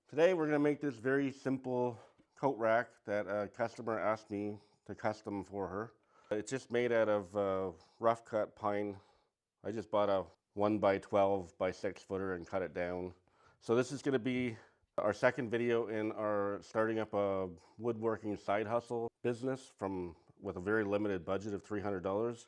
Today we're going to make this very simple coat rack that a customer asked me to custom for her. It's just made out of rough cut pine. I just bought a 1x12 by 6 footer and cut it down. So this is going to be our second video in our starting up a woodworking side hustle business with a very limited budget of $300.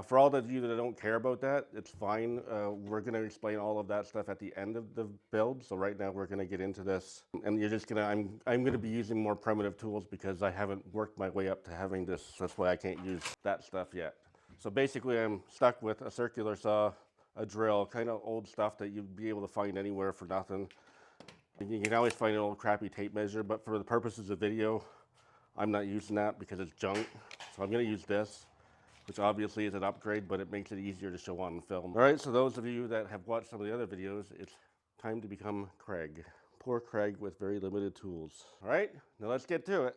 For all of you that don't care about that, it's fine. We're going to explain all of that stuff at the end of the build. So right now we're going to get into this, and you're just I'm going to be using more primitive tools because I haven't worked my way up to having this. That's why I can't use that stuff yet. So basically, I'm stuck with a circular saw, a drill, kind of old stuff that you'd be able to find anywhere for nothing. You can always find an old crappy tape measure, but for the purposes of video, I'm not using that because it's junk. So I'm going to use this, which obviously is an upgrade, but it makes it easier to show on film. All right, so those of you that have watched some of the other videos, it's time to become Craig. Poor Craig with very limited tools. All right, now let's get to it.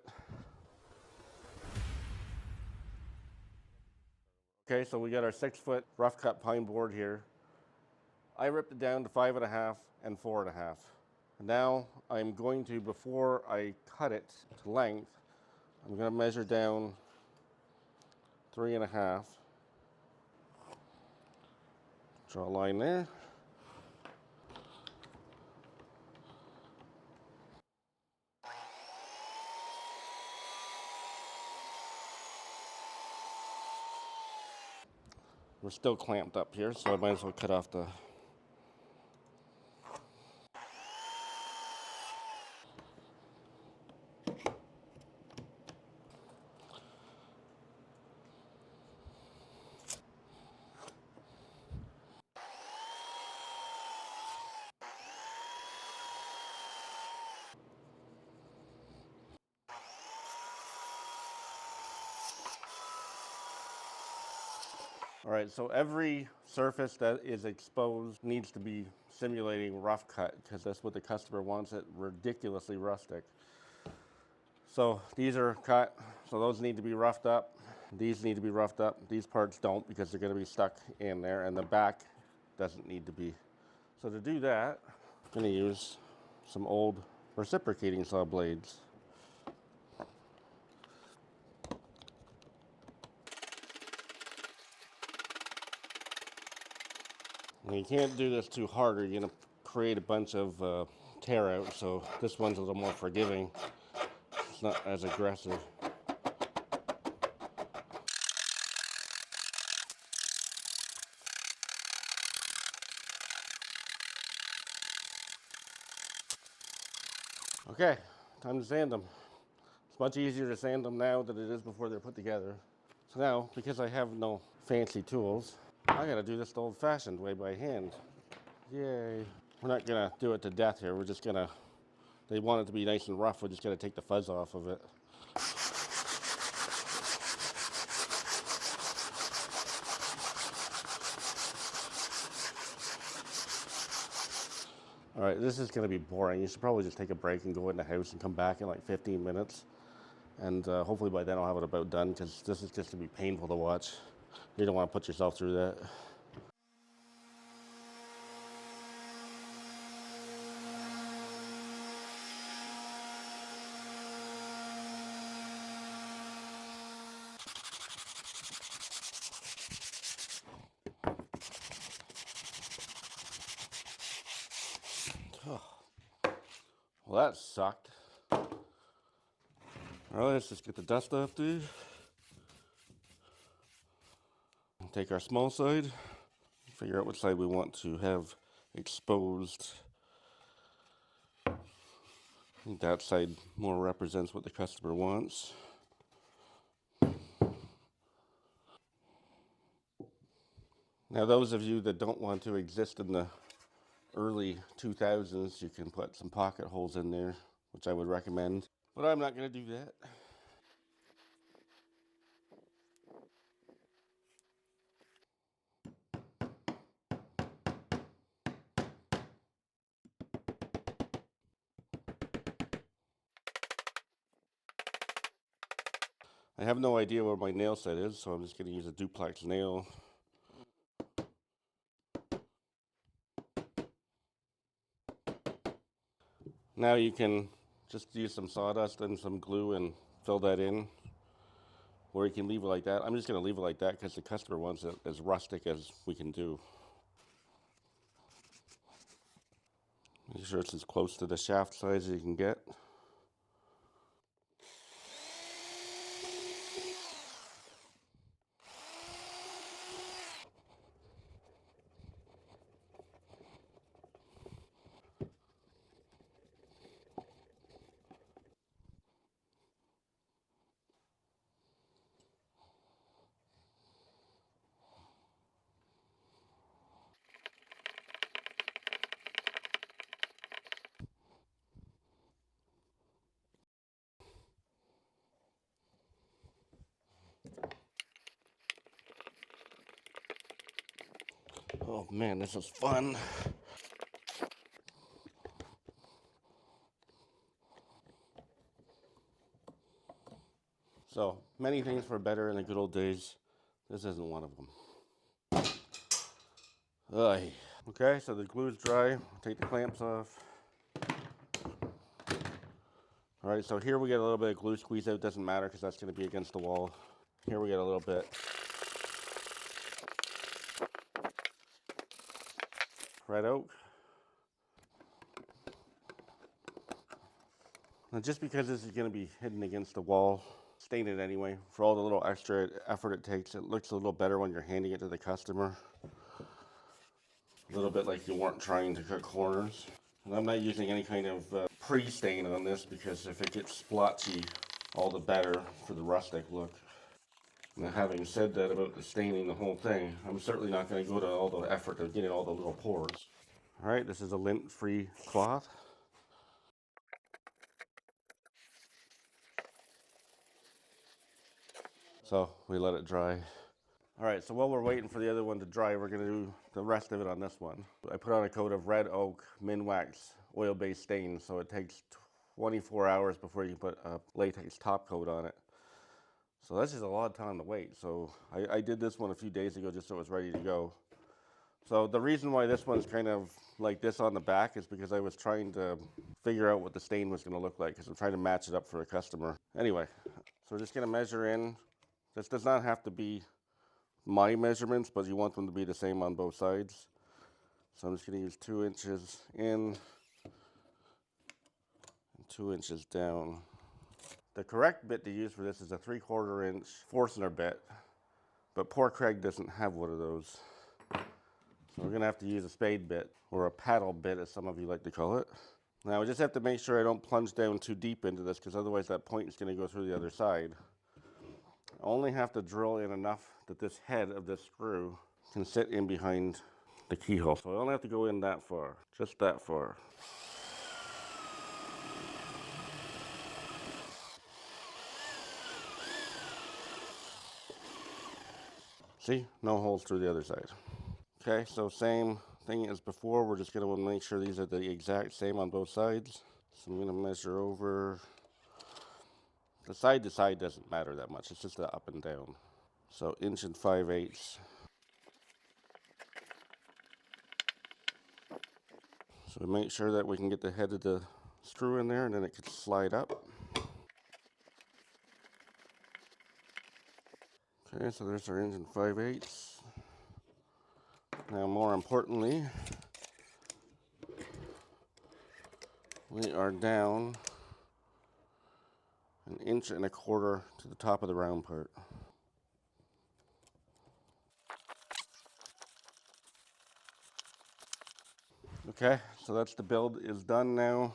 Okay, so we got our 6-foot rough cut pine board here. I ripped it down to 5.5 and 4.5. Now I'm going to, before I cut it to length, I'm going to measure down 3.5. Draw a line there. We're still clamped up here, so I might as well cut off the... All right, so every surface that is exposed needs to be simulating rough cut because that's what the customer wants, it ridiculously rustic. So these are cut, so those need to be roughed up. These need to be roughed up. These parts don't because they're going to be stuck in there, and the back doesn't need to be. So to do that, I'm going to use some old reciprocating saw blades. And you can't do this too hard or you're going to create a bunch of tear out, so this one's a little more forgiving. It's not as aggressive. Okay, time to sand them. It's much easier to sand them now than it is before they're put together. So now, because I have no fancy tools, I gotta do this the old-fashioned way by hand. Yay. We're not gonna do it to death here. We're just gonna, they want it to be nice and rough. We're just gonna take the fuzz off of it. All right, this is gonna be boring. You should probably just take a break and go in the house and come back in like 15 minutes. And hopefully by then I'll have it about done because this is just gonna be painful to watch. You don't wanna put yourself through that. Well, that sucked. All right, let's just get the dust off, dude. Take our small side, figure out which side we want to have exposed. I think that side more represents what the customer wants. Now, those of you that don't want to exist in the early 2000s, you can put some pocket holes in there, which I would recommend, but I'm not going to do that. I have no idea where my nail set is, so I'm just going to use a duplex nail. Now you can just use some sawdust and some glue and fill that in, or you can leave it like that. I'm just going to leave it like that because the customer wants it as rustic as we can do. Make sure it's as close to the shaft size as you can get. Oh man, this is fun. So, many things were better in the good old days. This isn't one of them. Ugh. Okay, so the glue's dry. Take the clamps off. All right, so here we get a little bit of glue squeeze out. Doesn't matter because that's going to be against the wall. Here we get a little bit. Red oak. Now just because this is going to be hidden against the wall, stain it anyway. For all the little extra effort it takes, it looks a little better when you're handing it to the customer. A little bit like you weren't trying to cut corners. And I'm not using any kind of pre-stain on this because if it gets splotchy, all the better for the rustic look. Now having said that about the staining the whole thing, I'm certainly not going to go to all the effort of getting all the little pores. Alright, this is a lint-free cloth. So we let it dry. Alright, so while we're waiting for the other one to dry, we're going to do the rest of it on this one. I put on a coat of red oak Minwax oil-based stain, so it takes 24 hours before you put a latex top coat on it. So that's just a lot of time to wait. So I did this one a few days ago just so it was ready to go. So the reason why this one's kind of like this on the back is because I was trying to figure out what the stain was going to look like because I'm trying to match it up for a customer. Anyway, so we're just going to measure in. This does not have to be my measurements, but you want them to be the same on both sides. So I'm just going to use 2 inches in and 2 inches down. The correct bit to use for this is a 3/4 inch Forstner bit, but poor Craig doesn't have one of those. So we're going to have to use a spade bit, or a paddle bit as some of you like to call it. Now I just have to make sure I don't plunge down too deep into this because otherwise that point is going to go through the other side. I only have to drill in enough that this head of this screw can sit in behind the keyhole. So I only have to go in that far, just that far. See, no holes through the other side. Okay, so same thing as before. We're just going to make sure these are the exact same on both sides. So I'm going to measure over. The side to side doesn't matter that much. It's just the up and down. So 1 5/8 inches. So we make sure that we can get the head of the screw in there and then it can slide up. Okay, so there's our 1 5/8 inches. Now more importantly, we are down 1 1/4 inches to the top of the round part. Okay, so that's the build is done now.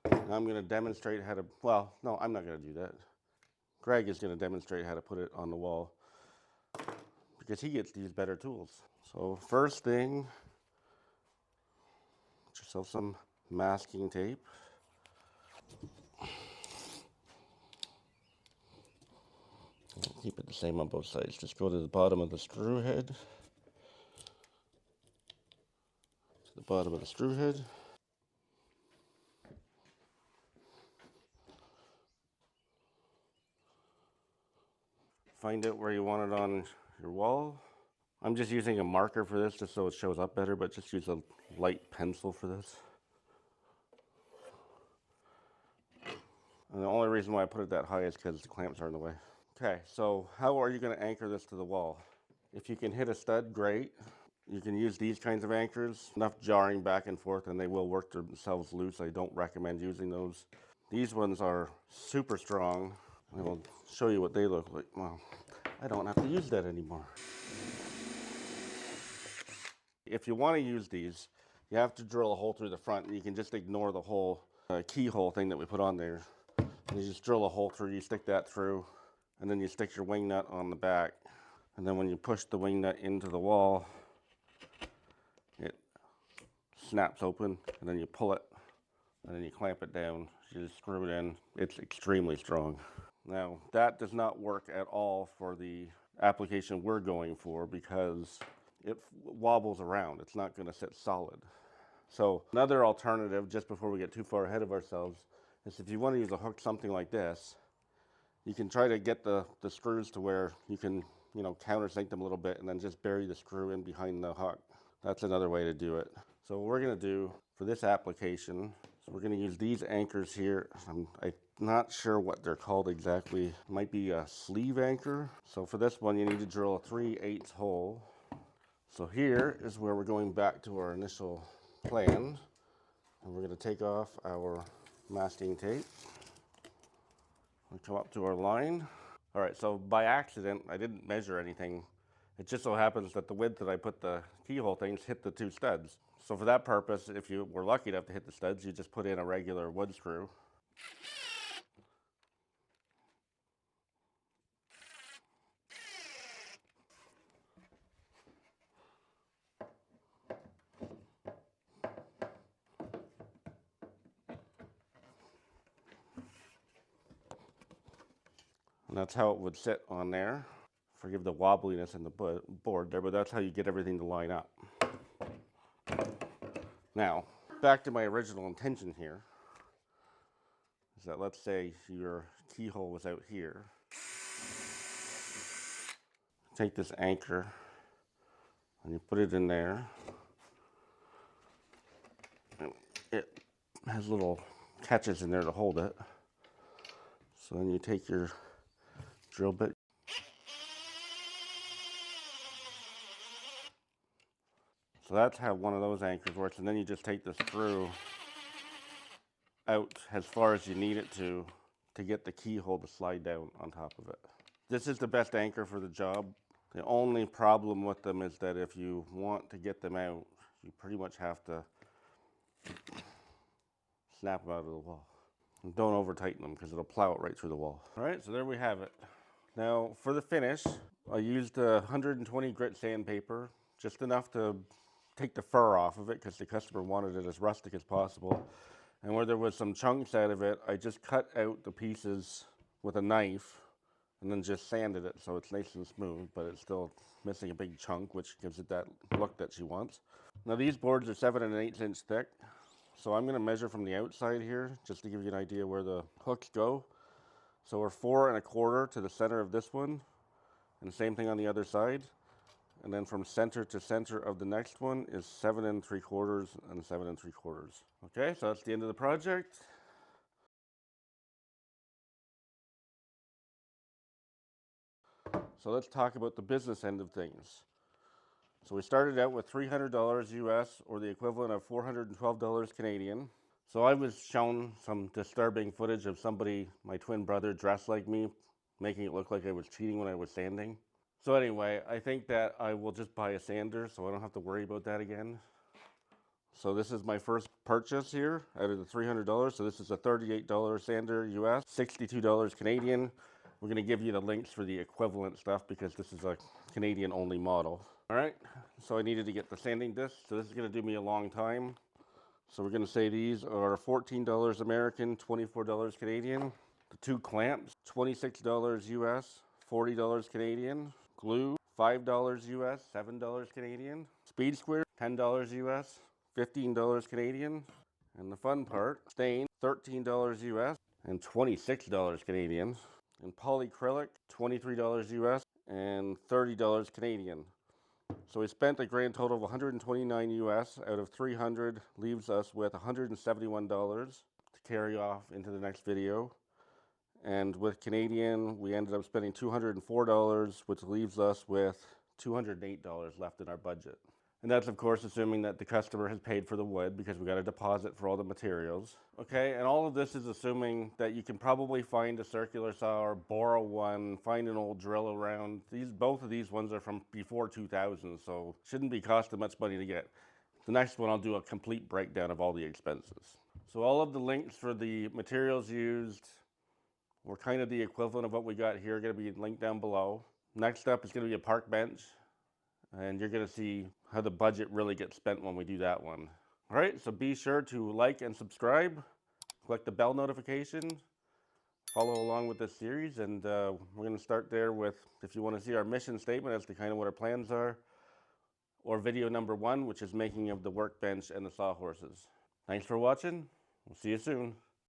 Now I'm going to demonstrate how to, well, no, I'm not going to do that. Greg is going to demonstrate how to put it on the wall because he gets to use better tools. So first thing, get yourself some masking tape. Keep it the same on both sides. Just go to the bottom of the screw head. To the bottom of the screw head. Find out where you want it on your wall. I'm just using a marker for this just so it shows up better, but just use a light pencil for this. And the only reason why I put it that high is because the clamps are in the way. Okay, so how are you going to anchor this to the wall? If you can hit a stud, great. You can use these kinds of anchors. Enough jarring back and forth and they will work themselves loose. I don't recommend using those. These ones are super strong. I will show you what they look like. Well, I don't have to use that anymore. If you want to use these, you have to drill a hole through the front, and you can just ignore the whole keyhole thing that we put on there. You just drill a hole through, you stick that through, and then you stick your wing nut on the back. And then when you push the wing nut into the wall, it snaps open, and then you pull it, and then you clamp it down. You just screw it in. It's extremely strong. Now, that does not work at all for the application we're going for because it wobbles around. It's not going to sit solid. So another alternative, just before we get too far ahead of ourselves, is if you want to use a hook something like this, you can try to get the screws to where you can, countersink them a little bit and then just bury the screw in behind the hook. That's another way to do it. So what we're going to do for this application, so we're going to use these anchors here. I'm not sure what they're called exactly. It might be a sleeve anchor. So for this one, you need to drill a 3/8 hole. So here is where we're going back to our initial plan. And we're going to take off our masking tape. We come up to our line. All right, so by accident, I didn't measure anything. It just so happens that the width that I put the keyhole things hit the 2 studs. So for that purpose, if you were lucky enough to hit the studs, you just put in a regular wood screw. And that's how it would sit on there. Forgive the wobbliness in the board there, but that's how you get everything to line up. Now, back to my original intention here, is that let's say your keyhole was out here. Take this anchor and you put it in there. And it has little catches in there to hold it. So then you take your drill bit. So that's how one of those anchors works, and then you just take the screw out as far as you need it to get the keyhole to slide down on top of it. This is the best anchor for the job. The only problem with them is that if you want to get them out, you pretty much have to snap them out of the wall. And don't over tighten them because it'll plow it right through the wall. All right, so there we have it. Now for the finish, I used 120 grit sandpaper, just enough to take the fur off of it because the customer wanted it as rustic as possible. And where there was some chunks out of it, I just cut out the pieces with a knife and then just sanded it so it's nice and smooth, but it's still missing a big chunk, which gives it that look that she wants. Now these boards are 7 1/8 inch thick, so I'm going to measure from the outside here just to give you an idea where the hooks go. So we're 4 1/4 to the center of this one, and the same thing on the other side. And then from center to center of the next one is 7 3/4 and 7 3/4. Okay, so that's the end of the project. So let's talk about the business end of things. So we started out with $300 US, or the equivalent of $412 Canadian. So I was shown some disturbing footage of somebody, my twin brother, dressed like me, making it look like I was cheating when I was sanding. So anyway, I think that I will just buy a sander so I don't have to worry about that again. So this is my first purchase here out of the $300. So this is a $38 sander US, $62 Canadian. We're going to give you the links for the equivalent stuff because this is a Canadian only model. All right, so I needed to get the sanding disc. So this is going to do me a long time. So we're going to say these are $14 American, $24 Canadian. The 2 clamps, $26 US, $40 Canadian. Glue, $5 US, $7 Canadian. Speed square, $10 US, $15 Canadian. And the fun part, stain, $13 US and $26 Canadian. And polyacrylic, $23 US and $30 Canadian. So we spent a grand total of $129 US out of 300, leaves us with $171 to carry off into the next video. And with Canadian, we ended up spending $204, which leaves us with $208 left in our budget. And that's of course assuming that the customer has paid for the wood, because we got a deposit for all the materials. Okay, and all of this is assuming that you can probably find a circular saw or borrow one, find an old drill around. Both of these ones are from before 2000, so shouldn't be costing much money to get. The next one I'll do a complete breakdown of all the expenses. So all of the links for the materials used, or kind of the equivalent of what we got here, are going to be linked down below. Next up is going to be a park bench, and you're going to see how the budget really gets spent when we do that one. All right, so be sure to like and subscribe, click the bell notification, follow along with this series, and we're going to start there with, if you want to see our mission statement as to kind of what our plans are, or video number 1, which is making of the workbench and the sawhorses. Thanks for watching. We'll see you soon.